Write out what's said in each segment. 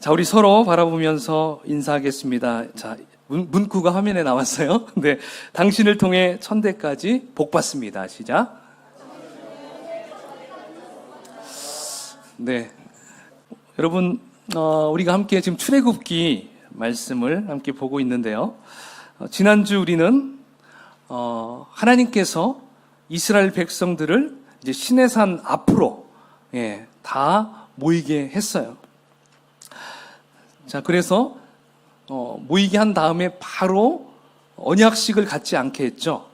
자, 우리 서로 바라보면서 인사하겠습니다. 자, 문구가 화면에 나왔어요. 네, 당신을 통해 천대까지 복받습니다. 시작. 네, 여러분, 우리가 함께 지금 출애굽기 말씀을 함께 보고 있는데요. 지난주 우리는 하나님께서 이스라엘 백성들을 이제 시내산 앞으로 다 모이게 했어요. 자, 그래서 모이게 한 다음에 바로 언약식을 갖지 않게 했죠.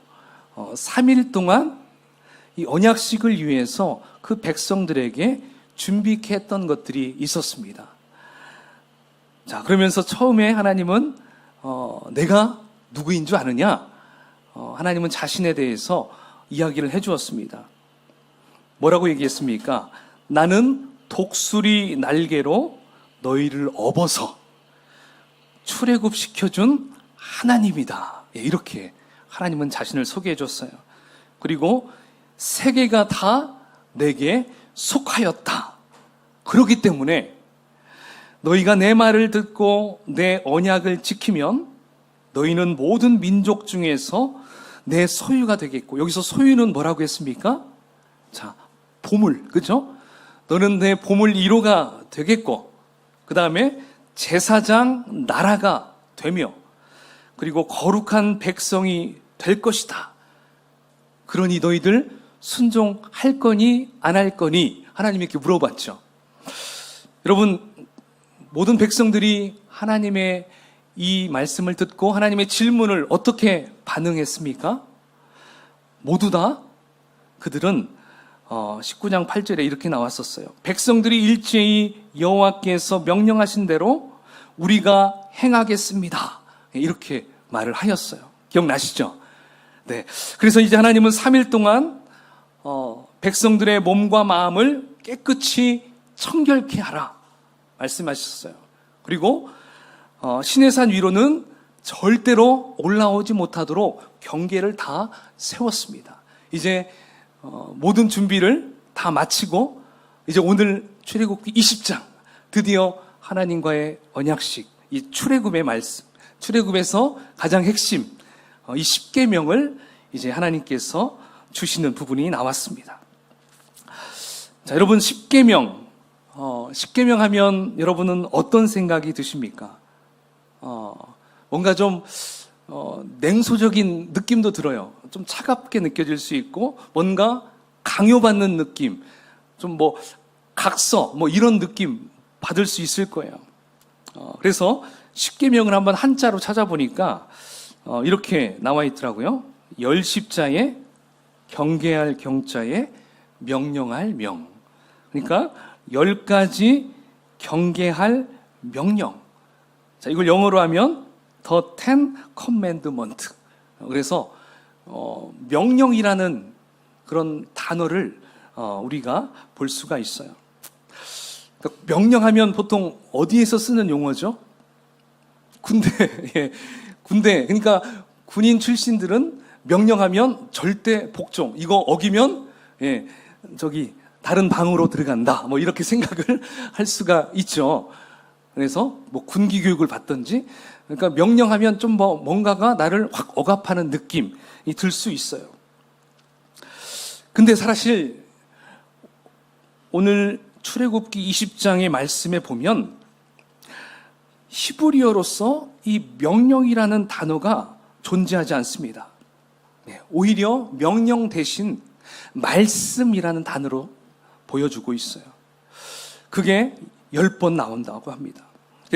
3일 동안 이 언약식을 위해서 그 백성들에게 준비케 했던 것들이 있었습니다. 자, 그러면서 처음에 하나님은 내가 누구인 줄 아느냐? 하나님은 자신에 대해서 이야기를 해주었습니다. 뭐라고 얘기했습니까? 나는 독수리 날개로 너희를 업어서 출애굽시켜준 하나님이다. 이렇게 하나님은 자신을 소개해 줬어요. 그리고 세계가 다 내게 속하였다. 그렇기 때문에 너희가 내 말을 듣고 내 언약을 지키면 너희는 모든 민족 중에서 내 소유가 되겠고, 여기서 소유는 뭐라고 했습니까? 자, 보물, 그죠? 너는 내 보물 1호가 되겠고, 그 다음에 제사장 나라가 되며, 그리고 거룩한 백성이 될 것이다. 그러니 너희들 순종할 거니 안 할 거니 하나님이 이렇게 물어봤죠. 여러분, 모든 백성들이 하나님의 이 말씀을 듣고 하나님의 질문을 어떻게 반응했습니까? 모두 다 그들은 19장 8절에 이렇게 나왔었어요. 백성들이 일제히 여호와께서 명령하신 대로 우리가 행하겠습니다. 이렇게 말을 하였어요. 기억나시죠? 네. 그래서 이제 하나님은 3일 동안 백성들의 몸과 마음을 깨끗이 청결케 하라 말씀하셨어요. 그리고 시내산 위로는 절대로 올라오지 못하도록 경계를 다 세웠습니다. 이제 모든 준비를 다 마치고 이제 오늘 출애굽기 20장 드디어 하나님과의 언약식, 이 출애굽의 말씀, 출애굽에서 가장 핵심 이 10계명을 이제 하나님께서 주시는 부분이 나왔습니다. 자, 여러분 10계명 10계명 하면 여러분은 어떤 생각이 드십니까? 뭔가 좀 냉소적인 느낌도 들어요. 좀 차갑게 느껴질 수 있고 뭔가 강요받는 느낌, 좀 뭐 각서 뭐 이런 느낌 받을 수 있을 거예요. 그래서 10계명을 한번 한자로 찾아보니까 이렇게 나와 있더라고요. 열십자에 경계할 경자에 명령할 명. 그러니까 10가지 경계할 명령. 자, 이걸 영어로 하면 The Ten Commandment. 그래서 명령이라는 그런 단어를 우리가 볼 수가 있어요. 그러니까 명령하면 보통 어디에서 쓰는 용어죠? 군대. 예, 군대. 그러니까 군인 출신들은 명령하면 절대 복종. 이거 어기면 다른 방으로 들어간다. 뭐 이렇게 생각을 할 수가 있죠. 그래서 뭐 군기 교육을 받든지, 그러니까 명령하면 좀 뭔가가 나를 확 억압하는 느낌이 들 수 있어요. 근데 사실 오늘 출애굽기 20장의 말씀에 보면 히브리어로서 이 명령이라는 단어가 존재하지 않습니다. 오히려 명령 대신 말씀이라는 단어로 보여주고 있어요. 그게 10번 나온다고 합니다.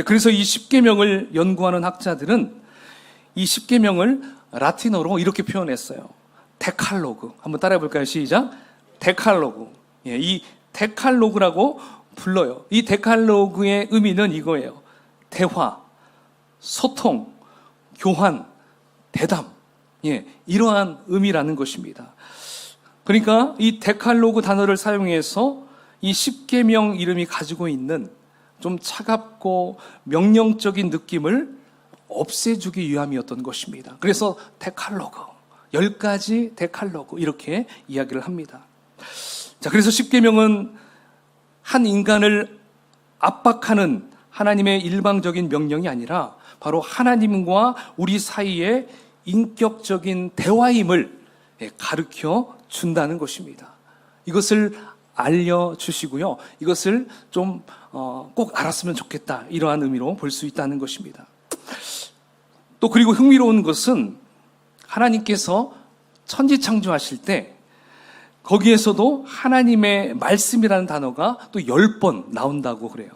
그래서 이 10계명을 연구하는 학자들은 이 10계명을 라틴어로 이렇게 표현했어요. 데칼로그. 한번 따라해 볼까요? 시작. 데칼로그. 이 데칼로그라고 불러요. 이 데칼로그의 의미는 이거예요. 대화, 소통, 교환, 대담. 이러한 의미라는 것입니다. 그러니까 이 데칼로그 단어를 사용해서 이 10계명 이름이 가지고 있는 좀 차갑고 명령적인 느낌을 없애주기 위함이었던 것입니다. 그래서 데칼로그, 10가지 데칼로그 이렇게 이야기를 합니다. 자, 그래서 10계명은 한 인간을 압박하는 하나님의 일방적인 명령이 아니라 바로 하나님과 우리 사이의 인격적인 대화임을 가르쳐 준다는 것입니다. 이것을 알려주시고요. 이것을 좀 꼭 알았으면 좋겠다, 이러한 의미로 볼 수 있다는 것입니다. 또 그리고 흥미로운 것은 하나님께서 천지 창조하실 때 거기에서도 하나님의 말씀이라는 단어가 또 10번 나온다고 그래요.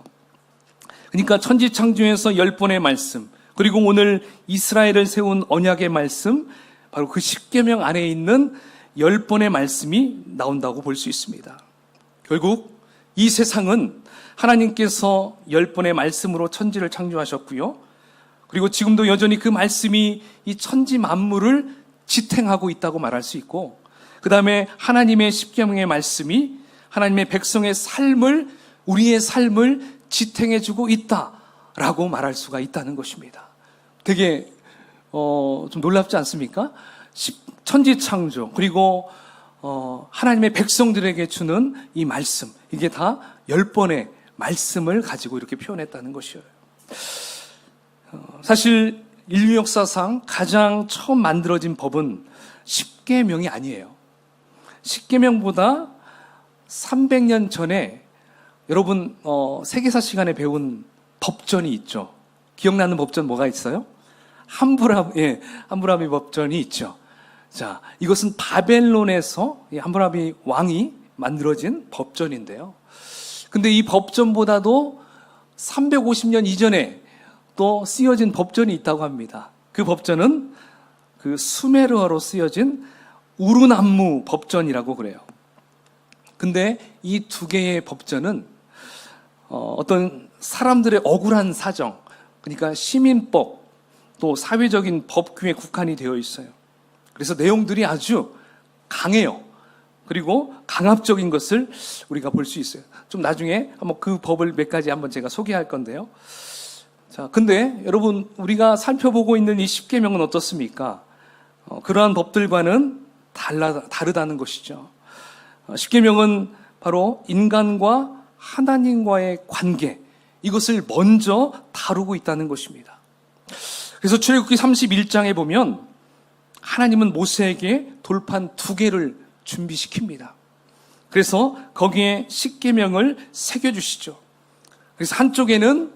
그러니까 천지 창조에서 10번의 말씀, 그리고 오늘 이스라엘을 세운 언약의 말씀, 바로 그 십계명 안에 있는 10번의 말씀이 나온다고 볼 수 있습니다. 결국 이 세상은 하나님께서 10번의 말씀으로 천지를 창조하셨고요. 그리고 지금도 여전히 그 말씀이 이 천지 만물을 지탱하고 있다고 말할 수 있고, 그 다음에 하나님의 십계명의 말씀이 하나님의 백성의 삶을, 우리의 삶을 지탱해주고 있다라고 말할 수가 있다는 것입니다. 되게 좀 놀랍지 않습니까? 천지 창조, 그리고 하나님의 백성들에게 주는 이 말씀, 이게 다 10번의 말씀을 가지고 이렇게 표현했다는 것이에요. 사실 인류 역사상 가장 처음 만들어진 법은 십계명이 아니에요. 십계명보다 300년 전에 여러분 세계사 시간에 배운 법전이 있죠. 기억나는 법전 뭐가 있어요? 함부라비 법전이 있죠. 자, 이것은 바벨론에서 함부라비 왕이 만들어진 법전인데요. 근데 이 법전보다도 350년 이전에 또 쓰여진 법전이 있다고 합니다. 그 법전은 그 수메르어로 쓰여진 우르남무 법전이라고 그래요. 근데 이 두 개의 법전은 어떤 사람들의 억울한 사정, 그러니까 시민법, 또 사회적인 법규에 국한이 되어 있어요. 그래서 내용들이 아주 강해요. 그리고 강압적인 것을 우리가 볼 수 있어요. 좀 나중에 한번 그 법을 몇 가지 한번 제가 소개할 건데요. 자, 근데 여러분, 우리가 살펴보고 있는 이 십계명은 어떻습니까? 그러한 법들과는 다르다는 것이죠. 십계명은 바로 인간과 하나님과의 관계, 이것을 먼저 다루고 있다는 것입니다. 그래서 출애굽기 31장에 보면 하나님은 모세에게 돌판 2개를 준비시킵니다. 그래서 거기에 십계명을 새겨주시죠. 그래서 한쪽에는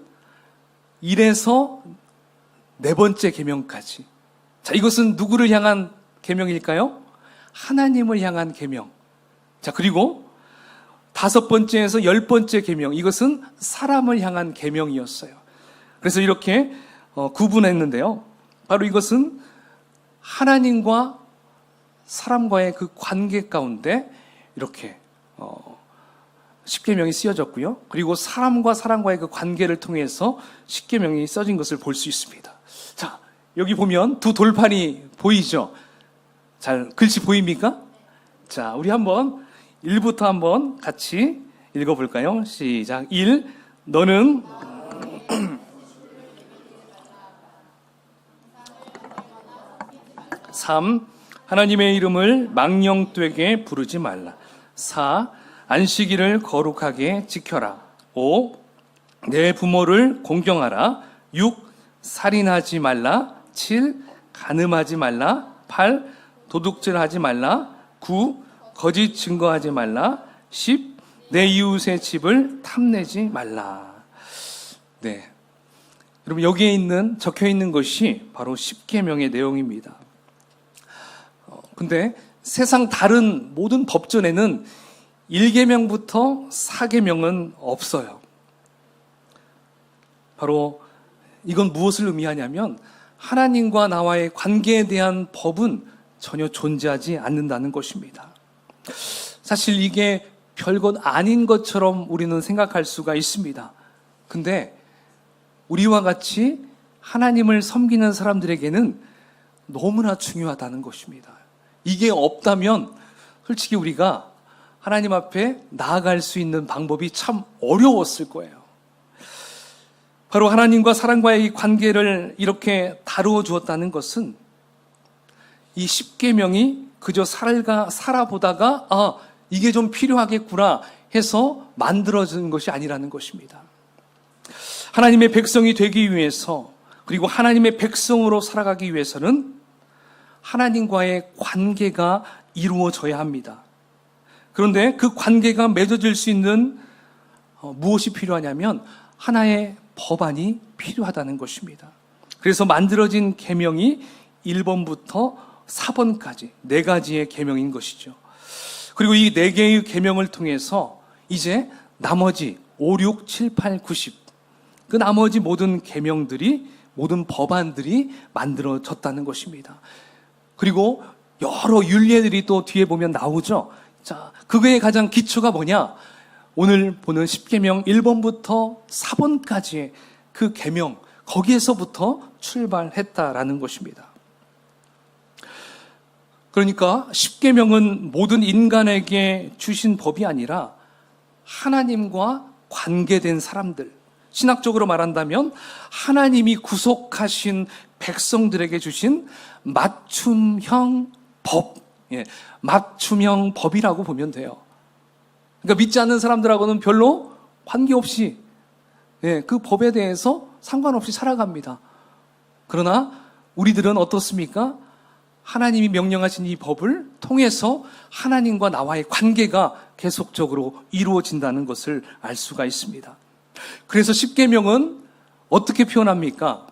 1에서 4번째 계명까지. 자, 이것은 누구를 향한 계명일까요? 하나님을 향한 계명. 자, 그리고 5번째에서 10번째 계명, 이것은 사람을 향한 계명이었어요. 그래서 이렇게 구분했는데요. 바로 이것은 하나님과 사람과의 그 관계 가운데 이렇게 십계명이 쓰여졌고요. 그리고 사람과 사람과의 그 관계를 통해서 십계명이 써진 것을 볼 수 있습니다. 자, 여기 보면 2 돌판이 보이죠? 잘 글씨 보입니까? 자, 우리 한번 1부터 한번 같이 읽어볼까요? 시작. 1. 너는 3. 하나님의 이름을 망령되게 부르지 말라. 4. 안식일을 거룩하게 지켜라. 5. 내 부모를 공경하라. 6. 살인하지 말라. 7. 간음하지 말라. 8. 도둑질하지 말라. 9. 거짓 증거하지 말라. 10. 내 이웃의 집을 탐내지 말라. 네, 여러분, 여기에 적혀 있는 것이 바로 십계명의 내용입니다. 근데 세상 다른 모든 법전에는 1계명부터 4계명은 없어요. 바로 이건 무엇을 의미하냐면 하나님과 나와의 관계에 대한 법은 전혀 존재하지 않는다는 것입니다. 사실 이게 별것 아닌 것처럼 우리는 생각할 수가 있습니다. 근데 우리와 같이 하나님을 섬기는 사람들에게는 너무나 중요하다는 것입니다. 이게 없다면 솔직히 우리가 하나님 앞에 나아갈 수 있는 방법이 참 어려웠을 거예요. 바로 하나님과 사람과의 이 관계를 이렇게 다루어 주었다는 것은 이 십계명이 그저 살아보다가 이게 좀 필요하겠구나 해서 만들어진 것이 아니라는 것입니다. 하나님의 백성이 되기 위해서, 그리고 하나님의 백성으로 살아가기 위해서는 하나님과의 관계가 이루어져야 합니다. 그런데 그 관계가 맺어질 수 있는 무엇이 필요하냐면 하나의 법안이 필요하다는 것입니다. 그래서 만들어진 계명이 1번부터 4번까지 4가지의 계명인 것이죠. 그리고 이 4개의 계명을 통해서 이제 나머지 5, 6, 7, 8, 90 그 나머지 모든 계명들이, 모든 법안들이 만들어졌다는 것입니다. 그리고 여러 율례들이 또 뒤에 보면 나오죠. 자, 그거의 가장 기초가 뭐냐? 오늘 보는 10계명 1번부터 4번까지의 그 계명, 거기에서부터 출발했다라는 것입니다. 그러니까 10계명은 모든 인간에게 주신 법이 아니라 하나님과 관계된 사람들, 신학적으로 말한다면 하나님이 구속하신 백성들에게 주신 맞춤형 법, 맞춤형 법이라고 보면 돼요. 그러니까 믿지 않는 사람들하고는 별로 관계없이 그 법에 대해서 상관없이 살아갑니다. 그러나 우리들은 어떻습니까? 하나님이 명령하신 이 법을 통해서 하나님과 나와의 관계가 계속적으로 이루어진다는 것을 알 수가 있습니다. 그래서 10계명은 어떻게 표현합니까?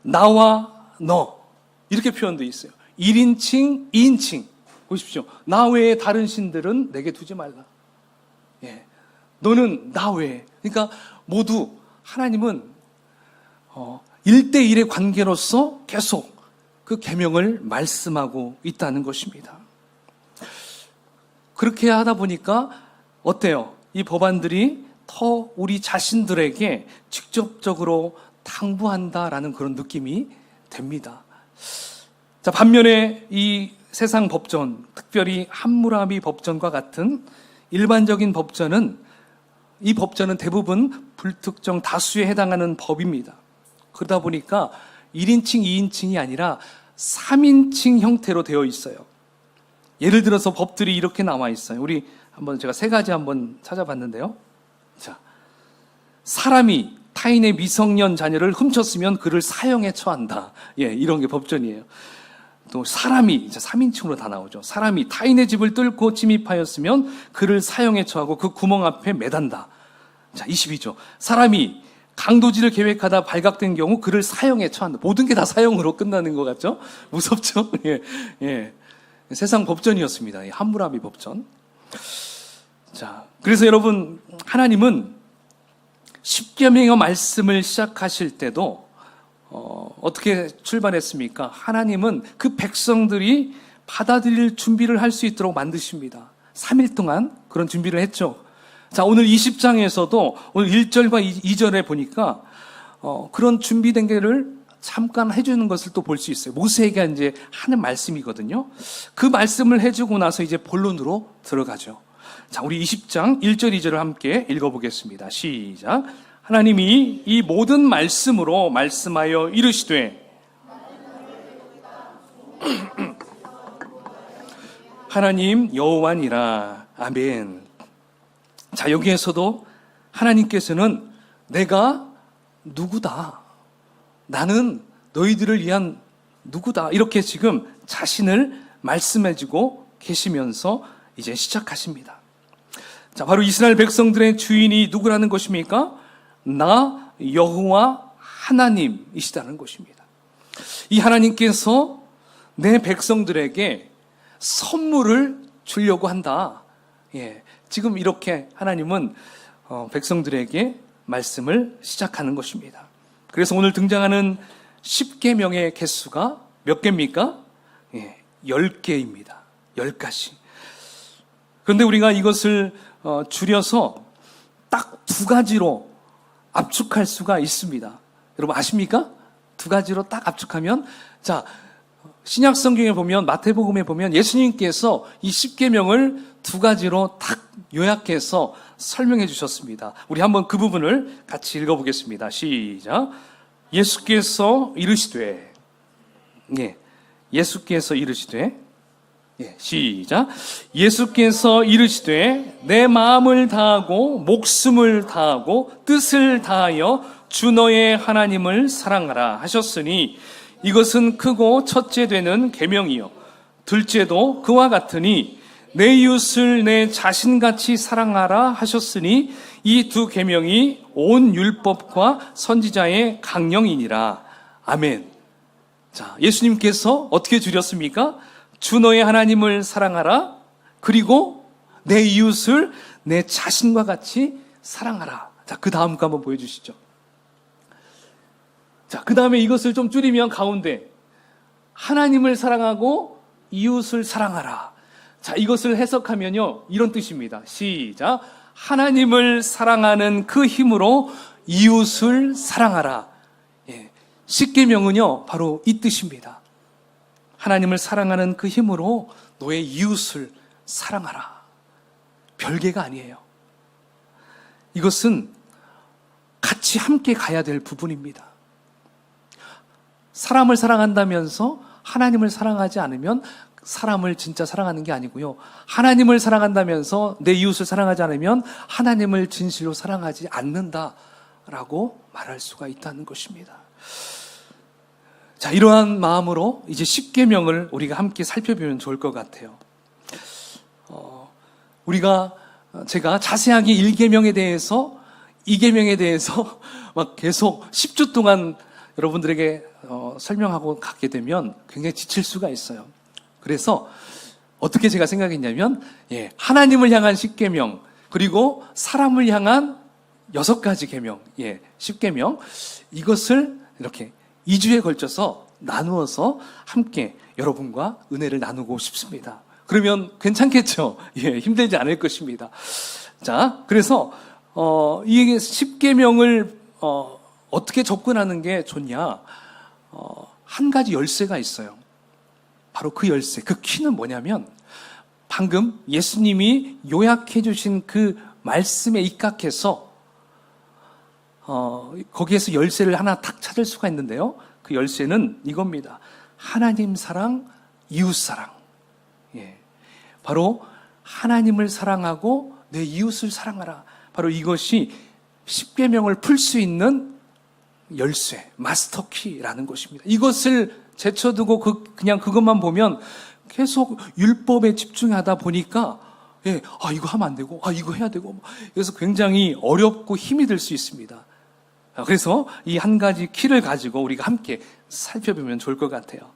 나와 너, 이렇게 표현되어 있어요. 1인칭, 2인칭. 보십시오. 나 외에 다른 신들은 내게 두지 말라. 너는 나 외에. 그러니까 모두 하나님은 1대1의 관계로서 계속 그 계명을 말씀하고 있다는 것입니다. 그렇게 하다 보니까 어때요? 이 법안들이 더 우리 자신들에게 직접적으로 당부한다라는 그런 느낌이 됩니다. 자, 반면에 이 세상 법전, 특별히 함무라비 법전과 같은 일반적인 법전은, 이 법전은 대부분 불특정 다수에 해당하는 법입니다. 그러다 보니까 1인칭, 2인칭이 아니라 3인칭 형태로 되어 있어요. 예를 들어서 법들이 이렇게 나와 있어요. 우리 한번 제가 3가지 한번 찾아봤는데요. 자, 사람이 타인의 미성년 자녀를 훔쳤으면 그를 사형에 처한다. 이런 게 법전이에요. 또 사람이, 이제 3인칭으로 다 나오죠. 사람이 타인의 집을 뚫고 침입하였으면 그를 사형에 처하고 그 구멍 앞에 매단다. 자, 22조. 사람이 강도질을 계획하다 발각된 경우 그를 사형에 처한다. 모든 게 다 사형으로 끝나는 것 같죠? 무섭죠? 세상 법전이었습니다. 함무라비 법전. 자, 그래서 여러분, 하나님은 10계명의 말씀을 시작하실 때도 어떻게 출발했습니까? 하나님은 그 백성들이 받아들일 준비를 할 수 있도록 만드십니다. 3일 동안 그런 준비를 했죠. 자, 오늘 20장에서도 오늘 1절과 2절에 보니까 그런 준비된 게를 잠깐 해주는 것을 또 볼 수 있어요. 모세에게 이제 하는 말씀이거든요. 그 말씀을 해주고 나서 이제 본론으로 들어가죠. 자, 우리 20장 1절, 2절을 함께 읽어보겠습니다. 시작. 하나님이 이 모든 말씀으로 말씀하여 이르시되 하나님 여호와니라. 아멘. 자, 여기에서도 하나님께서는 내가 누구다, 나는 너희들을 위한 누구다, 이렇게 지금 자신을 말씀해주고 계시면서 이제 시작하십니다. 자, 바로 이스라엘 백성들의 주인이 누구라는 것입니까? 나 여호와 하나님이시다는 것입니다. 이 하나님께서 내 백성들에게 선물을 주려고 한다. 지금 이렇게 하나님은 백성들에게 말씀을 시작하는 것입니다. 그래서 오늘 등장하는 10계명의 개수가 몇 개입니까? 10개입니다. 10가지. 그런데 우리가 이것을 줄여서 딱 2가지로 압축할 수가 있습니다. 여러분 아십니까? 2가지로 딱 압축하면, 자, 신약 성경에 보면, 마태복음에 보면 예수님께서 이 10계명을 2가지로 딱 요약해서 설명해 주셨습니다. 우리 한번 그 부분을 같이 읽어보겠습니다. 시작. 예수께서 이르시되, 예수께서 이르시되, 시작. 예수께서 이르시되 내 마음을 다하고 목숨을 다하고 뜻을 다하여 주 너의 하나님을 사랑하라 하셨으니 이것은 크고 첫째 되는 계명이요 둘째도 그와 같으니 내 이웃을 내 자신같이 사랑하라 하셨으니 이 두 계명이 온 율법과 선지자의 강령이니라. 아멘. 자, 예수님께서 어떻게 줄였습니까? 주 너의 하나님을 사랑하라. 그리고 내 이웃을 내 자신과 같이 사랑하라. 자, 그 다음 거 한번 보여주시죠. 자, 그 다음에 이것을 좀 줄이면 가운데 하나님을 사랑하고 이웃을 사랑하라. 자, 이것을 해석하면요 이런 뜻입니다. 시작. 하나님을 사랑하는 그 힘으로 이웃을 사랑하라. 예, 십계명은요 바로 이 뜻입니다. 하나님을 사랑하는 그 힘으로 너의 이웃을 사랑하라. 별개가 아니에요. 이것은 같이 함께 가야 될 부분입니다. 사람을 사랑한다면서 하나님을 사랑하지 않으면 사람을 진짜 사랑하는 게 아니고요. 하나님을 사랑한다면서 내 이웃을 사랑하지 않으면 하나님을 진실로 사랑하지 않는다라고 말할 수가 있다는 것입니다. 자, 이러한 마음으로 이제 십계명을 우리가 함께 살펴보면 좋을 것 같아요. 제가 자세하게 1계명에 대해서 2계명에 대해서 막 계속 10주 동안 여러분들에게 설명하고 가게 되면 굉장히 지칠 수가 있어요. 그래서 어떻게 제가 생각했냐면 하나님을 향한 10계명 그리고 사람을 향한 6가지 계명 10계명 이것을 이렇게 2주에 걸쳐서 나누어서 함께 여러분과 은혜를 나누고 싶습니다. 그러면 괜찮겠죠? 힘들지 않을 것입니다. 자, 그래서 이 10계명을 어떻게 접근하는 게 좋냐? 한 가지 열쇠가 있어요. 바로 그 열쇠, 그 키는 뭐냐면 방금 예수님이 요약해 주신 그 말씀에 입각해서 거기에서 열쇠를 하나 딱 찾을 수가 있는데요. 그 열쇠는 이겁니다. 하나님 사랑, 이웃 사랑. 바로 하나님을 사랑하고 내 이웃을 사랑하라. 바로 이것이 십계명을 풀 수 있는 열쇠, 마스터키라는 것입니다. 이것을 제쳐두고 그냥 그것만 보면 계속 율법에 집중하다 보니까 이거 하면 안 되고 이거 해야 되고 그래서 굉장히 어렵고 힘이 들 수 있습니다. 그래서 이 한 가지 키를 가지고 우리가 함께 살펴보면 좋을 것 같아요.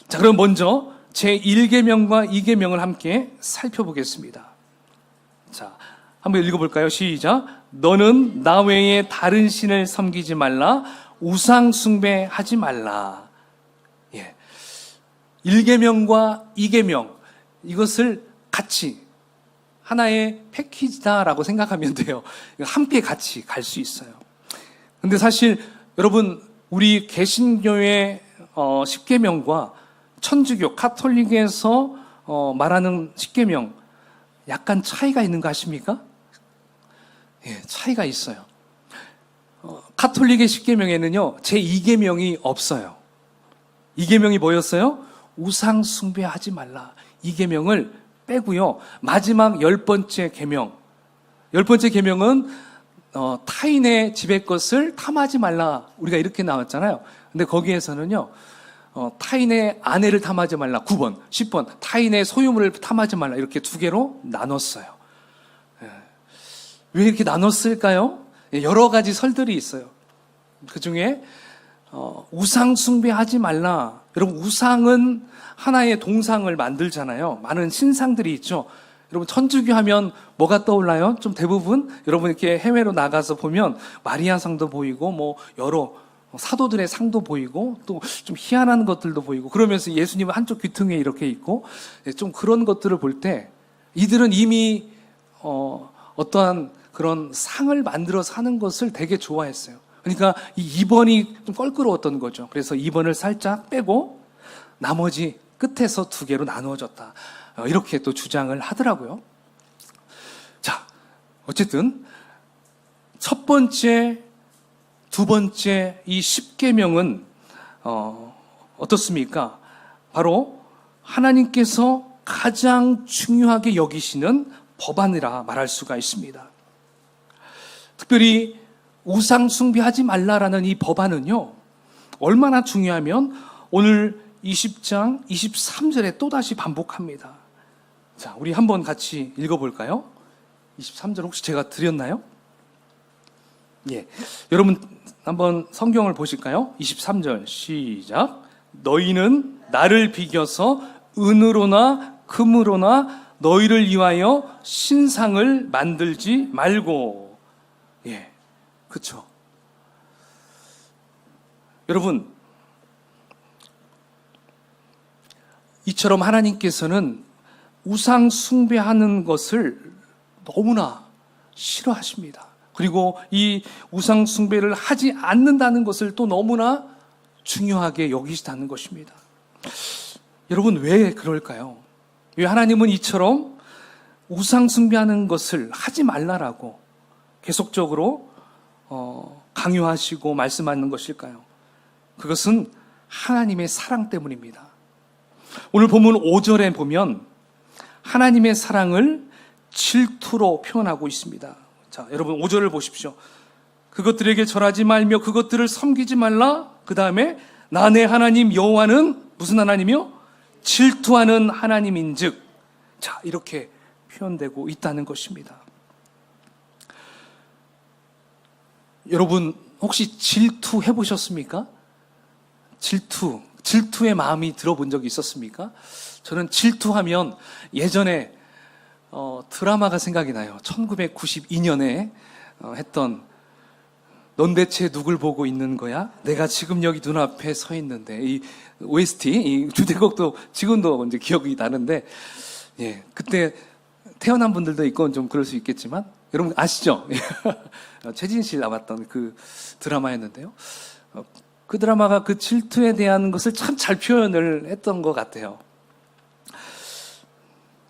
자, 그럼 먼저 제1계명과 2계명을 함께 살펴보겠습니다. 자, 한번 읽어볼까요? 시작. 너는 나 외에 다른 신을 섬기지 말라. 우상 숭배하지 말라. 1계명과 2계명 이것을 같이 하나의 패키지다라고 생각하면 돼요. 함께 같이 갈 수 있어요. 근데 사실 여러분 우리 개신교의 10계명과 천주교 카톨릭에서 말하는 10계명 약간 차이가 있는 거 아십니까? 차이가 있어요. 카톨릭의 10계명에는요 제2계명이 없어요. 2계명이 뭐였어요? 우상 숭배하지 말라. 2계명을 빼고요. 마지막 10번째 계명. 10번째 계명은 타인의 집의 것을 탐하지 말라. 우리가 이렇게 나왔잖아요. 근데 거기에서는요. 타인의 아내를 탐하지 말라. 9번, 10번. 타인의 소유물을 탐하지 말라. 이렇게 두 개로 나눴어요. 왜 이렇게 나눴을까요? 여러 가지 설들이 있어요. 그 중에 우상 숭배하지 말라. 여러분 우상은 하나의 동상을 만들잖아요. 많은 신상들이 있죠. 여러분 천주교 하면 뭐가 떠올라요? 좀 대부분 여러분 이렇게 해외로 나가서 보면 마리아 상도 보이고 뭐 여러 사도들의 상도 보이고 또 좀 희한한 것들도 보이고 그러면서 예수님은 한쪽 귀퉁이에 이렇게 있고 좀 그런 것들을 볼 때 이들은 이미 어떠한 그런 상을 만들어서 하는 것을 되게 좋아했어요. 그러니까 이 2번이 좀 껄끄러웠던 거죠. 그래서 2번을 살짝 빼고 나머지 끝에서 2개로 나누어졌다. 이렇게 또 주장을 하더라고요. 자, 어쨌든 첫 번째, 두 번째 이 10계명은 어떻습니까? 바로 하나님께서 가장 중요하게 여기시는 법안이라 말할 수가 있습니다. 특별히 우상 숭배하지 말라라는 이 법안은요, 얼마나 중요하면 오늘 20장 23절에 또다시 반복합니다. 자, 우리 한번 같이 읽어볼까요? 23절 혹시 제가 드렸나요? 예. 여러분, 한번 성경을 보실까요? 23절 시작. 너희는 나를 비겨서 은으로나 금으로나 너희를 위하여 신상을 만들지 말고. 예. 그쵸. 여러분, 이처럼 하나님께서는 우상 숭배하는 것을 너무나 싫어하십니다. 그리고 이 우상 숭배를 하지 않는다는 것을 또 너무나 중요하게 여기시다는 것입니다. 여러분, 왜 그럴까요? 왜 하나님은 이처럼 우상 숭배하는 것을 하지 말라라고 계속적으로 강요하시고 말씀하는 것일까요? 그것은 하나님의 사랑 때문입니다. 오늘 본문 5절에 보면 하나님의 사랑을 질투로 표현하고 있습니다. 자, 여러분 5절을 보십시오. 그것들에게 절하지 말며 그것들을 섬기지 말라. 그 다음에 나 내 하나님 여호와는 무슨 하나님이요? 질투하는 하나님인즉. 자, 이렇게 표현되고 있다는 것입니다. 여러분 혹시 질투해 보셨습니까? 질투의 마음이 들어본 적이 있었습니까? 저는 질투하면 예전에 드라마가 생각이 나요. 1992년에 했던 넌 대체 누굴 보고 있는 거야? 내가 지금 여기 눈앞에 서 있는데, 이 OST, 이 주제곡도 지금도 이제 기억이 나는데, 예, 그때 태어난 분들도 있고 좀 그럴 수 있겠지만, 여러분 아시죠? 최진실 나왔던 그 드라마였는데요. 그 드라마가 그 질투에 대한 것을 참 잘 표현을 했던 것 같아요.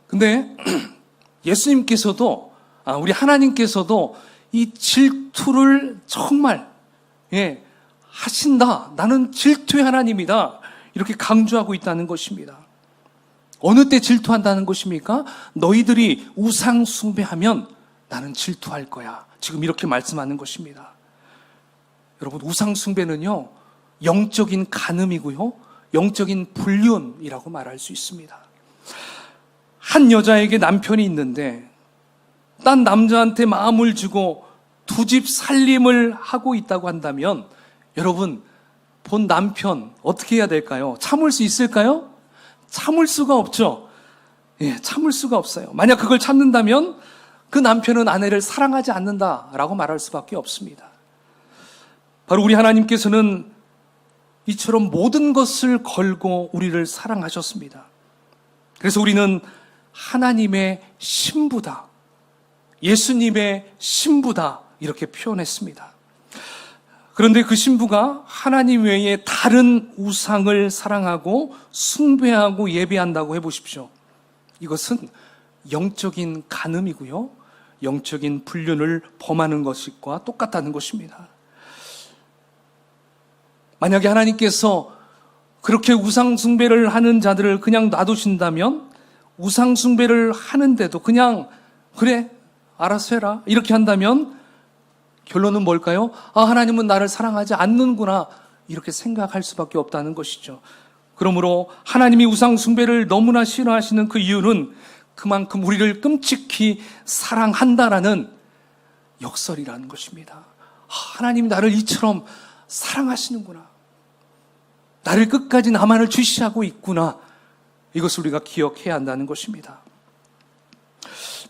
근데 예수님께서도, 우리 하나님께서도 이 질투를 정말, 하신다. 나는 질투의 하나님이다. 이렇게 강조하고 있다는 것입니다. 어느 때 질투한다는 것입니까? 너희들이 우상 숭배하면 나는 질투할 거야. 지금 이렇게 말씀하는 것입니다. 여러분, 우상 숭배는요, 영적인 간음이고요, 영적인 불륜이라고 말할 수 있습니다. 한 여자에게 남편이 있는데 딴 남자한테 마음을 주고 두 집 살림을 하고 있다고 한다면 여러분, 본 남편 어떻게 해야 될까요? 참을 수 있을까요? 참을 수가 없죠. 참을 수가 없어요. 만약 그걸 참는다면 그 남편은 아내를 사랑하지 않는다라고 말할 수밖에 없습니다. 바로 우리 하나님께서는 이처럼 모든 것을 걸고 우리를 사랑하셨습니다. 그래서 우리는 하나님의 신부다, 예수님의 신부다, 이렇게 표현했습니다. 그런데 그 신부가 하나님 외에 다른 우상을 사랑하고 숭배하고 예배한다고 해보십시오. 이것은 영적인 간음이고요, 영적인 불륜을 범하는 것과 똑같다는 것입니다. 만약에 하나님께서 그렇게 우상 숭배를 하는 자들을 그냥 놔두신다면, 우상 숭배를 하는데도 그냥 그래 알아서 해라 이렇게 한다면 결론은 뭘까요? 하나님은 나를 사랑하지 않는구나, 이렇게 생각할 수밖에 없다는 것이죠. 그러므로 하나님이 우상 숭배를 너무나 싫어하시는 그 이유는 그만큼 우리를 끔찍히 사랑한다라는 역설이라는 것입니다. 하나님이 나를 이처럼 사랑하시는구나, 나를 끝까지 나만을 주시하고 있구나, 이것을 우리가 기억해야 한다는 것입니다.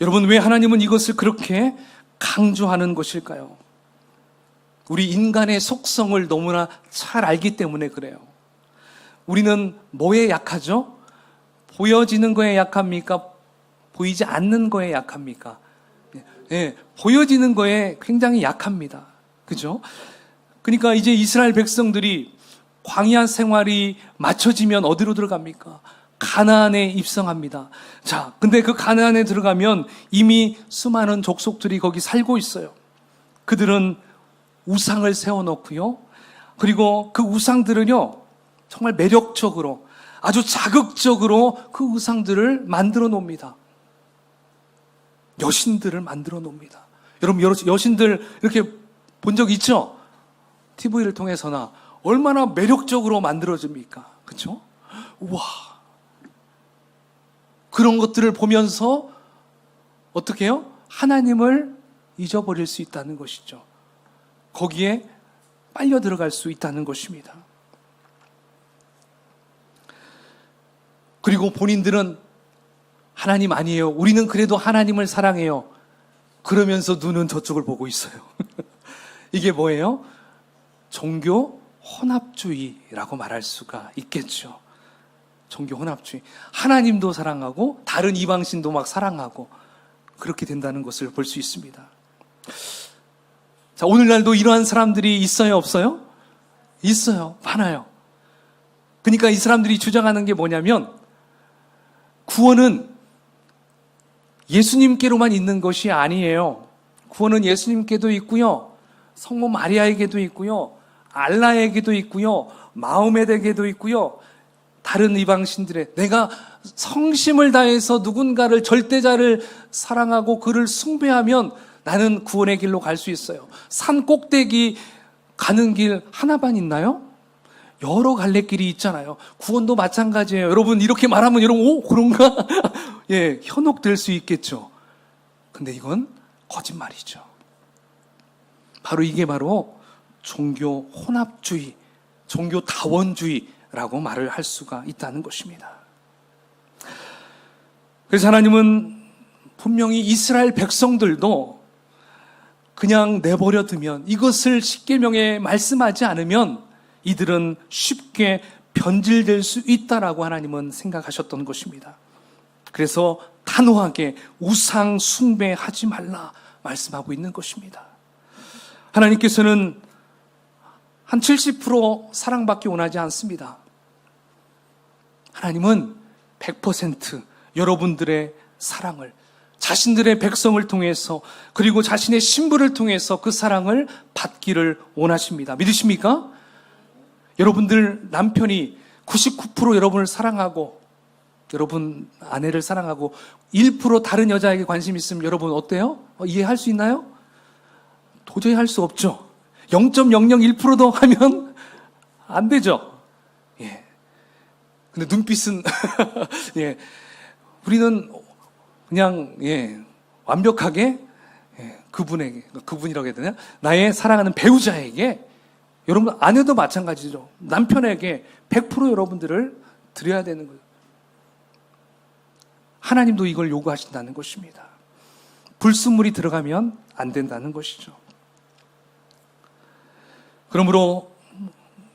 여러분, 왜 하나님은 이것을 그렇게 강조하는 것일까요? 우리 인간의 속성을 너무나 잘 알기 때문에 그래요. 우리는 뭐에 약하죠? 보여지는 거에 약합니까? 보이지 않는 거에 약합니까? 보여지는 거에 굉장히 약합니다. 그죠? 그러니까 이제 이스라엘 백성들이 광야 생활이 마쳐지면 어디로 들어갑니까? 가나안에 입성합니다. 자, 근데 그 가나안에 들어가면 이미 수많은 족속들이 거기 살고 있어요. 그들은 우상을 세워놓고요, 그리고 그 우상들은요, 정말 매력적으로, 아주 자극적으로 그 우상들을 만들어 놓습니다. 여신들을 만들어 놓습니다. 여러분, 여신들 이렇게 본 적 있죠? TV를 통해서나 얼마나 매력적으로 만들어집니까? 그렇죠? 우와. 그런 것들을 보면서 어떻게 해요? 하나님을 잊어버릴 수 있다는 것이죠. 거기에 빨려 들어갈 수 있다는 것입니다. 그리고 본인들은 하나님 아니에요. 우리는 그래도 하나님을 사랑해요. 그러면서 눈은 저쪽을 보고 있어요. 이게 뭐예요? 종교 혼합주의라고 말할 수가 있겠죠. 종교 혼합주의. 하나님도 사랑하고 다른 이방신도 막 사랑하고 그렇게 된다는 것을 볼 수 있습니다. 자, 오늘날도 이러한 사람들이 있어요, 없어요? 있어요. 많아요. 그러니까 이 사람들이 주장하는 게 뭐냐면 구원은 예수님께로만 있는 것이 아니에요. 구원은 예수님께도 있고요. 성모 마리아에게도 있고요. 알라에게도 있고요. 마호메에게도 있고요. 다른 이방신들의 내가 성심을 다해서 누군가를 절대자를 사랑하고 그를 숭배하면 나는 구원의 길로 갈 수 있어요. 산 꼭대기 가는 길 하나만 있나요? 여러 갈래길이 있잖아요. 구원도 마찬가지예요. 여러분 이렇게 말하면 여러분 오 그런가? 예, 현혹될 수 있겠죠. 근데 이건 거짓말이죠. 바로 이게 바로 종교 혼합주의, 종교 다원주의라고 말을 할 수가 있다는 것입니다. 그래서 하나님은 분명히 이스라엘 백성들도 그냥 내버려 두면 이것을 십계명에 말씀하지 않으면 이들은 쉽게 변질될 수 있다라고 하나님은 생각하셨던 것입니다. 그래서 단호하게 우상 숭배하지 말라 말씀하고 있는 것입니다. 하나님께서는 한 70% 사랑받기 원하지 않습니다. 하나님은 100% 여러분들의 사랑을 자신들의 백성을 통해서 그리고 자신의 신부를 통해서 그 사랑을 받기를 원하십니다. 믿으십니까? 여러분들 남편이 99% 여러분을 사랑하고 여러분 아내를 사랑하고 1% 다른 여자에게 관심 있으면 여러분 어때요? 이해할 수 있나요? 도저히 할 수 없죠. 0.001%도 하면 안 되죠. 예. 근데 눈빛은 예. 우리는 그냥 완벽하게 그분에게 그분이라고 해야 되나? 나의 사랑하는 배우자에게 여러분 아내도 마찬가지죠. 남편에게 100% 여러분들을 드려야 되는 거예요. 하나님도 이걸 요구하신다는 것입니다. 불순물이 들어가면 안 된다는 것이죠. 그러므로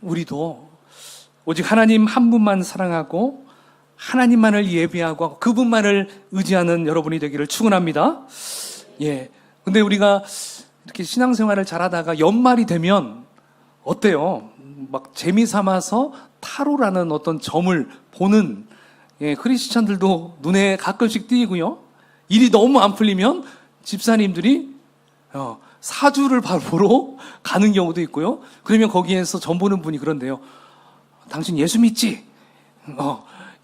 우리도 오직 하나님 한 분만 사랑하고 하나님만을 예배하고 그분만을 의지하는 여러분이 되기를 축원합니다. 예. 근데 우리가 이렇게 신앙생활을 잘하다가 연말이 되면 어때요? 막 재미 삼아서 타로라는 어떤 점을 보는 크리스찬들도 눈에 가끔씩 띄고요. 일이 너무 안 풀리면 집사님들이 사주를 보러 가는 경우도 있고요. 그러면 거기에서 점 보는 분이 그런데요. 당신 예수 믿지?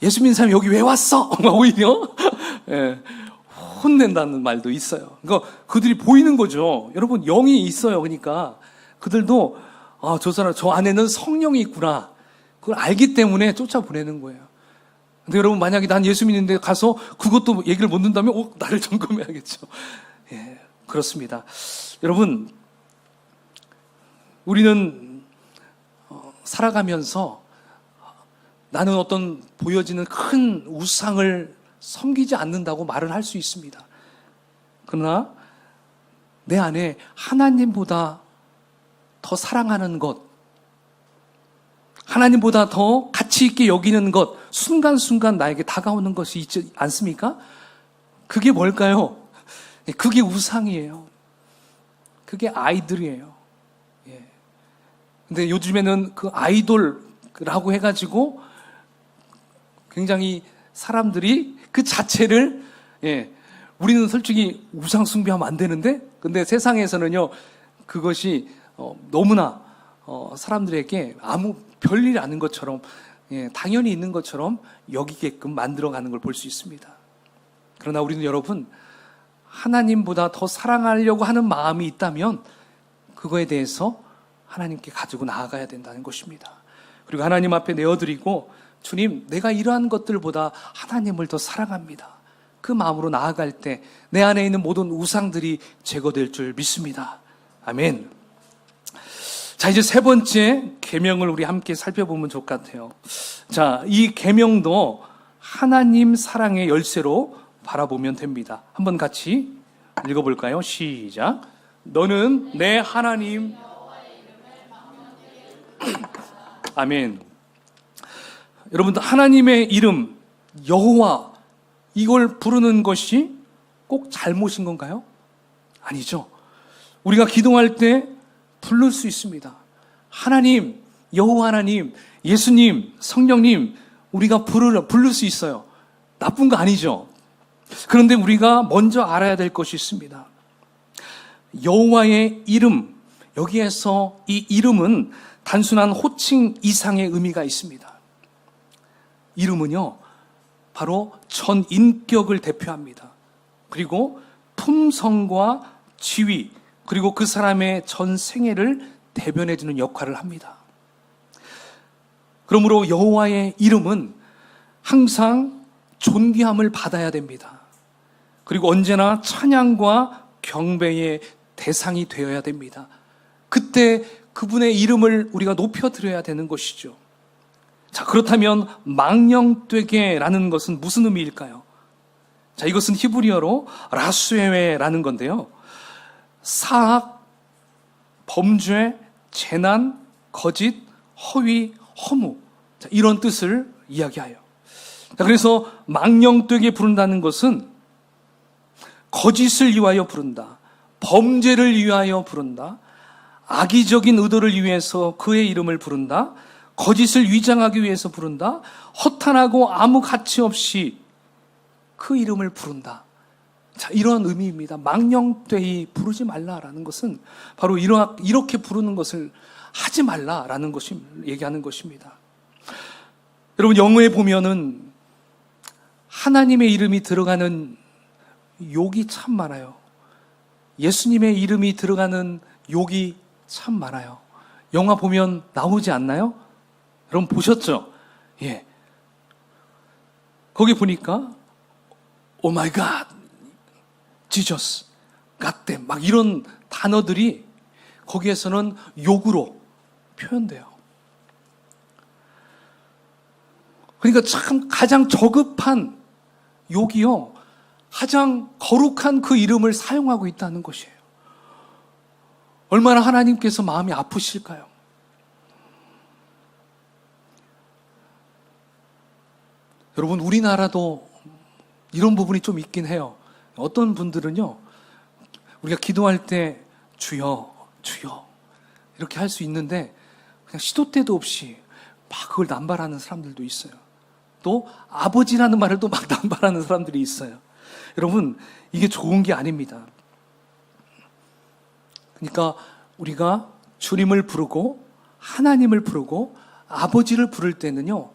예수 믿는 사람이 여기 왜 왔어? 오히려 혼낸다는 말도 있어요. 그러니까 그들이 보이는 거죠. 여러분 영이 있어요. 그러니까 그들도 저 사람 저 안에는 성령이 있구나. 그걸 알기 때문에 쫓아보내는 거예요. 근데 여러분 만약에 난 예수 믿는데 가서 그것도 얘기를 못 듣는다면 나를 점검해야겠죠. 예, 그렇습니다. 여러분 우리는 살아가면서 나는 어떤 보여지는 큰 우상을 섬기지 않는다고 말을 할 수 있습니다. 그러나 내 안에 하나님보다 더 사랑하는 것, 하나님보다 더 가치 있게 여기는 것, 순간순간 나에게 다가오는 것이 있지 않습니까? 그게 뭘까요? 그게 우상이에요. 그게 아이들이에요. 예. 근데 요즘에는 그 아이돌이라고 해가지고 굉장히 사람들이 그 자체를 우리는 솔직히 우상 숭배하면 안 되는데 근데 세상에서는요 그것이 너무나 사람들에게 아무 별일 아닌 것처럼 당연히 있는 것처럼 여기게끔 만들어가는 걸 볼 수 있습니다. 그러나 우리는 여러분 하나님보다 더 사랑하려고 하는 마음이 있다면 그거에 대해서 하나님께 가지고 나아가야 된다는 것입니다. 그리고 하나님 앞에 내어드리고, 주님, 내가 이러한 것들보다 하나님을 더 사랑합니다. 그 마음으로 나아갈 때 내 안에 있는 모든 우상들이 제거될 줄 믿습니다. 아멘. 자, 이제 세 번째 계명을 우리 함께 살펴보면 좋을 것 같아요. 자, 이 계명도 하나님 사랑의 열쇠로 바라보면 됩니다. 한번 같이 읽어볼까요? 시작. 너는 내 하나님. 아멘. 여러분들, 하나님의 이름 여호와, 이걸 부르는 것이 꼭 잘못인 건가요? 아니죠. 우리가 기도할 때 부를 수 있습니다. 하나님, 여호와 하나님, 예수님, 성령님, 우리가 부를 수 있어요. 나쁜 거 아니죠. 그런데 우리가 먼저 알아야 될 것이 있습니다. 여호와의 이름, 여기에서 이 이름은 단순한 호칭 이상의 의미가 있습니다. 이름은요, 바로 전 인격을 대표합니다. 그리고 품성과 지위, 그리고 그 사람의 전 생애를 대변해주는 역할을 합니다. 그러므로 여호와의 이름은 항상 존귀함을 받아야 됩니다. 그리고 언제나 찬양과 경배의 대상이 되어야 됩니다. 그때 그분의 이름을 우리가 높여드려야 되는 것이죠. 자, 그렇다면 망령되게라는 것은 무슨 의미일까요? 자, 이것은 히브리어로 라수에웨라는 건데요. 사악, 범죄, 재난, 거짓, 허위, 허무, 자, 이런 뜻을 이야기하여. 자, 그래서 망령되게 부른다는 것은 거짓을 위하여 부른다, 범죄를 위하여 부른다, 악의적인 의도를 위해서 그의 이름을 부른다, 거짓을 위장하기 위해서 부른다, 허탄하고 아무 가치 없이 그 이름을 부른다. 자, 이런 의미입니다. 망령되이 부르지 말라라는 것은 바로 이렇게 부르는 것을 하지 말라라는 것이 얘기하는 것입니다. 여러분, 영어에 보면은 하나님의 이름이 들어가는 욕이 참 많아요. 예수님의 이름이 들어가는 욕이 참 많아요. 영화 보면 나오지 않나요? 여러분 보셨죠? 예. 거기 보니까 오 마이 갓, 지저스, 갓댐, 막 이런 단어들이 거기에서는 욕으로 표현돼요. 그러니까 참 가장 저급한 욕이요, 가장 거룩한 그 이름을 사용하고 있다는 것이에요. 얼마나 하나님께서 마음이 아프실까요? 여러분, 우리나라도 이런 부분이 좀 있긴 해요. 어떤 분들은요, 우리가 기도할 때 주여, 주여 이렇게 할 수 있는데 그냥 시도 때도 없이 막 그걸 남발하는 사람들도 있어요. 또 아버지라는 말을 또 막 남발하는 사람들이 있어요. 여러분, 이게 좋은 게 아닙니다. 그러니까 우리가 주님을 부르고 하나님을 부르고 아버지를 부를 때는요,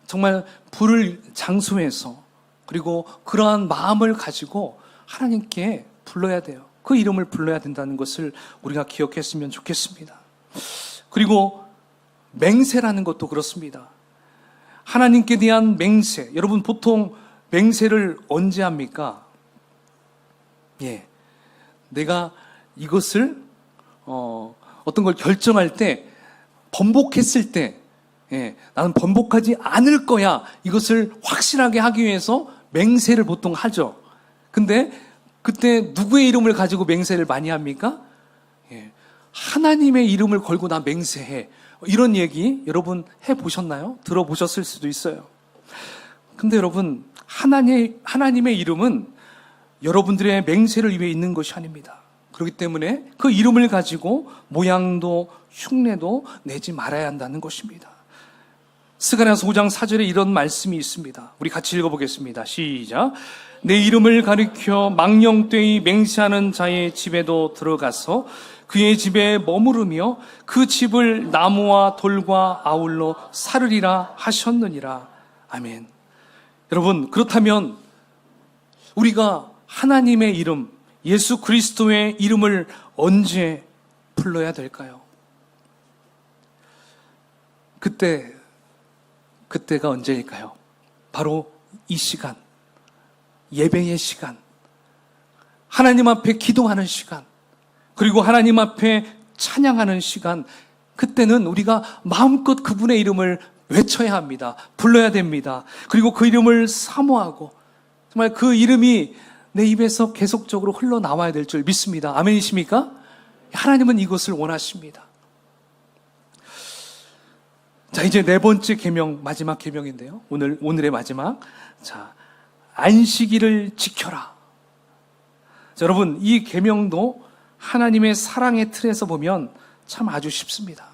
정말 부를 장소에서, 그리고 그러한 마음을 가지고 하나님께 불러야 돼요. 그 이름을 불러야 된다는 것을 우리가 기억했으면 좋겠습니다. 그리고 맹세라는 것도 그렇습니다. 하나님께 대한 맹세. 여러분, 보통 맹세를 언제 합니까? 예, 내가 이것을 어떤 걸 결정할 때, 번복했을 때, 예, 나는 번복하지 않을 거야, 이것을 확실하게 하기 위해서 맹세를 보통 하죠. 근데 그때 누구의 이름을 가지고 맹세를 많이 합니까? 예, 하나님의 이름을 걸고 나 맹세해, 이런 얘기 여러분 해보셨나요? 들어보셨을 수도 있어요. 근데 여러분, 하나님의 이름은 여러분들의 맹세를 위해 있는 것이 아닙니다. 그렇기 때문에 그 이름을 가지고 모양도 흉내도 내지 말아야 한다는 것입니다. 스가랴서 5장 4절에 이런 말씀이 있습니다. 우리 같이 읽어보겠습니다. 시작. 내 이름을 가리켜 망령되이 맹세하는 자의 집에도 들어가서 그의 집에 머무르며 그 집을 나무와 돌과 아울러 사르리라 하셨느니라. 아멘. 여러분, 그렇다면 우리가 하나님의 이름, 예수 그리스도의 이름을 언제 불러야 될까요? 그때가 언제일까요? 바로 이 시간, 예배의 시간, 하나님 앞에 기도하는 시간, 그리고 하나님 앞에 찬양하는 시간, 그때는 우리가 마음껏 그분의 이름을 외쳐야 합니다. 불러야 됩니다. 그리고 그 이름을 사모하고 정말 그 이름이 내 입에서 계속적으로 흘러나와야 될 줄 믿습니다. 아멘이십니까? 하나님은 이것을 원하십니다. 자, 이제 네 번째 계명, 마지막 계명인데요. 오늘의 마지막. 자, 안식일을 지켜라. 자, 여러분, 이 계명도 하나님의 사랑의 틀에서 보면 참 아주 쉽습니다.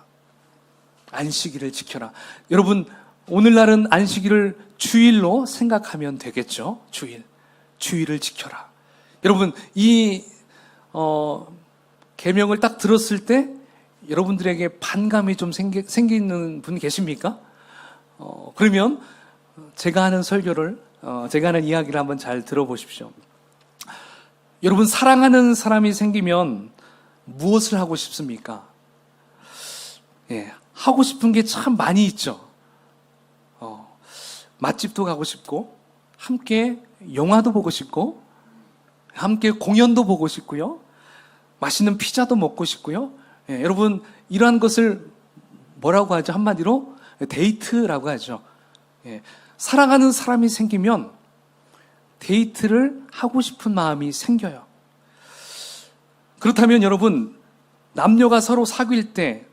안식일을 지켜라. 여러분, 오늘날은 안식일을 주일로 생각하면 되겠죠? 주일을 지켜라. 여러분, 이 계명을 딱 들었을 때 여러분들에게 반감이 좀 생기는 분 계십니까? 그러면 제가 하는 설교를, 제가 하는 이야기를 한번 잘 들어보십시오. 여러분, 사랑하는 사람이 생기면 무엇을 하고 싶습니까? 예, 하고 싶은 게 참 많이 있죠. 맛집도 가고 싶고, 함께 영화도 보고 싶고, 함께 공연도 보고 싶고요, 맛있는 피자도 먹고 싶고요. 예, 여러분, 이러한 것을 뭐라고 하죠? 한마디로 데이트라고 하죠. 예, 사랑하는 사람이 생기면 데이트를 하고 싶은 마음이 생겨요. 그렇다면 여러분, 남녀가 서로 사귈 때,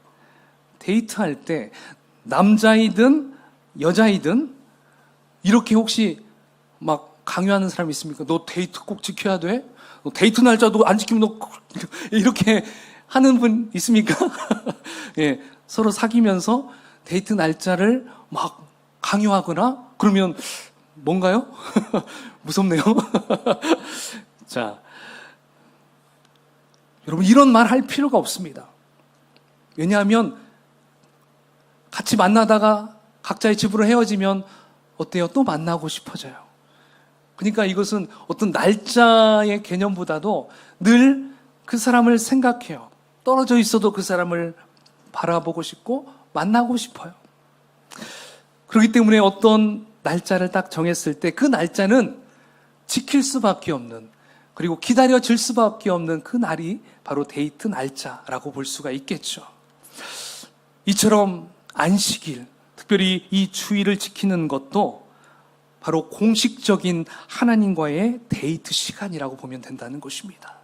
데이트할 때, 남자이든 여자이든 이렇게 혹시 막 강요하는 사람이 있습니까? 너 데이트 꼭 지켜야 돼? 너 데이트 날짜도 안 지키면 너 이렇게 하는 분 있습니까? 예, 서로 사귀면서 데이트 날짜를 막 강요하거나 그러면 뭔가요? 무섭네요. 자, 여러분, 이런 말 할 필요가 없습니다. 왜냐하면 같이 만나다가 각자의 집으로 헤어지면 어때요? 또 만나고 싶어져요. 그러니까 이것은 어떤 날짜의 개념보다도 늘 그 사람을 생각해요. 떨어져 있어도 그 사람을 바라보고 싶고 만나고 싶어요. 그렇기 때문에 어떤 날짜를 딱 정했을 때 그 날짜는 지킬 수밖에 없는, 그리고 기다려질 수밖에 없는 그 날이 바로 데이트 날짜라고 볼 수가 있겠죠. 이처럼 안식일, 특별히 이 주일을 지키는 것도 바로 공식적인 하나님과의 데이트 시간이라고 보면 된다는 것입니다.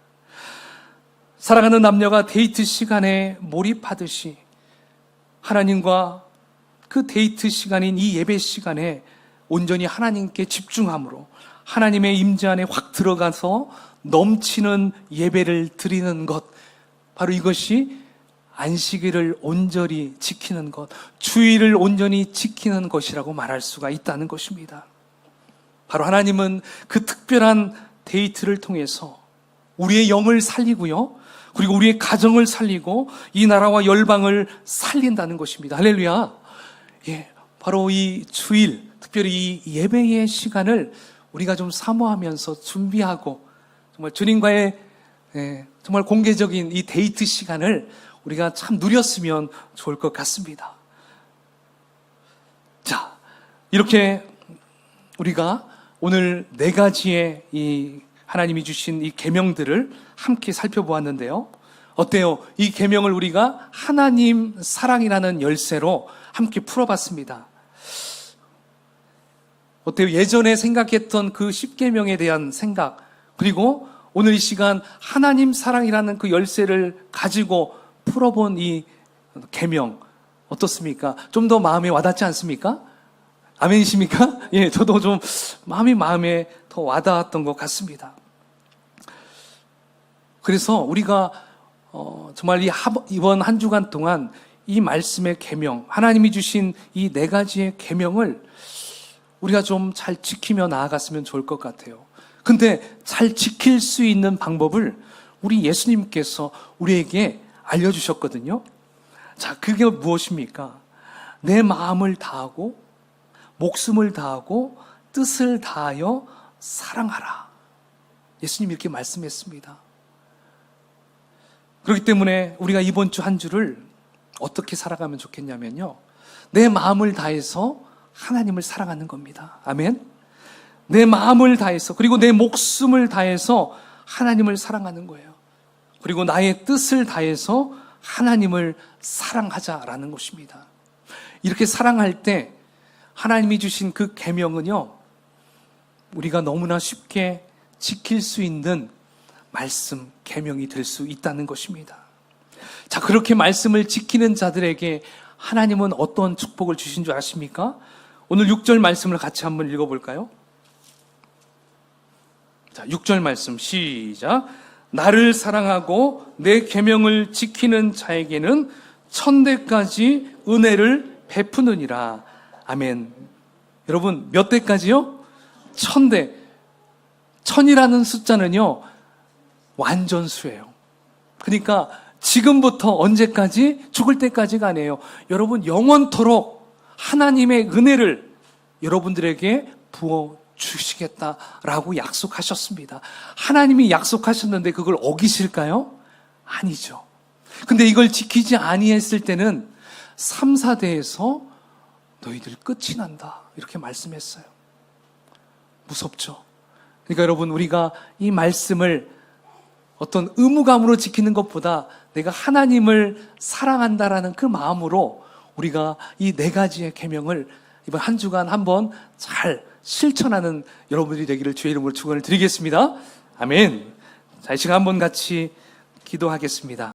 사랑하는 남녀가 데이트 시간에 몰입하듯이 하나님과 그 데이트 시간인 이 예배 시간에 온전히 하나님께 집중함으로 하나님의 임재 안에 확 들어가서 넘치는 예배를 드리는 것, 바로 이것이 안식일을 온전히 지키는 것, 주일을 온전히 지키는 것이라고 말할 수가 있다는 것입니다. 바로 하나님은 그 특별한 데이트를 통해서 우리의 영을 살리고요, 그리고 우리의 가정을 살리고 이 나라와 열방을 살린다는 것입니다. 할렐루야. 예, 바로 이 주일, 특별히 이 예배의 시간을 우리가 좀 사모하면서 준비하고 정말 주님과의 정말 공개적인 이 데이트 시간을 우리가 참 누렸으면 좋을 것 같습니다. 자, 이렇게 우리가 오늘 네 가지의 이 하나님이 주신 이 계명들을 함께 살펴보았는데요. 어때요? 이 계명을 우리가 하나님 사랑이라는 열쇠로 함께 풀어봤습니다. 어때요? 예전에 생각했던 그 10계명에 대한 생각, 그리고 오늘 이 시간 하나님 사랑이라는 그 열쇠를 가지고 풀어본 이 계명 어떻습니까? 좀 더 마음에 와닿지 않습니까? 아멘이십니까? 예, 저도 좀 마음에 더 와닿았던 것 같습니다. 그래서 우리가 정말 이번 한 주간 동안 이 말씀의 계명, 하나님이 주신 이 네 가지의 계명을 우리가 좀 잘 지키며 나아갔으면 좋을 것 같아요. 근데 잘 지킬 수 있는 방법을 우리 예수님께서 우리에게 알려주셨거든요. 자, 그게 무엇입니까? 내 마음을 다하고 목숨을 다하고 뜻을 다하여 사랑하라. 예수님이 이렇게 말씀했습니다. 그렇기 때문에 우리가 이번 주 한 주를 어떻게 살아가면 좋겠냐면요. 내 마음을 다해서 하나님을 사랑하는 겁니다. 아멘. 내 마음을 다해서, 그리고 내 목숨을 다해서 하나님을 사랑하는 거예요. 그리고 나의 뜻을 다해서 하나님을 사랑하자라는 것입니다. 이렇게 사랑할 때 하나님이 주신 그 계명은요, 우리가 너무나 쉽게 지킬 수 있는 말씀, 계명이 될 수 있다는 것입니다. 자, 그렇게 말씀을 지키는 자들에게 하나님은 어떤 축복을 주신 줄 아십니까? 오늘 6절 말씀을 같이 한번 읽어볼까요? 자, 6절 말씀 시작. 나를 사랑하고 내 계명을 지키는 자에게는 천대까지 은혜를 베푸느니라. 아멘. 여러분, 몇 대까지요? 천대. 천이라는 숫자는요, 완전수예요. 그러니까 지금부터 언제까지? 죽을 때까지가 아니에요. 여러분, 영원토록 하나님의 은혜를 여러분들에게 부어 주시겠다라고 약속하셨습니다. 하나님이 약속하셨는데 그걸 어기실까요? 아니죠. 근데 이걸 지키지 아니했을 때는 3, 4대에서 너희들 끝이 난다, 이렇게 말씀했어요. 무섭죠? 그러니까 여러분, 우리가 이 말씀을 어떤 의무감으로 지키는 것보다 내가 하나님을 사랑한다라는 그 마음으로 우리가 이 4가지의 계명을 이번 한 주간 한번 잘 실천하는 여러분들이 되기를 주의 이름으로 축원을 드리겠습니다. 아멘. 자, 이 시간 한번 같이 기도하겠습니다.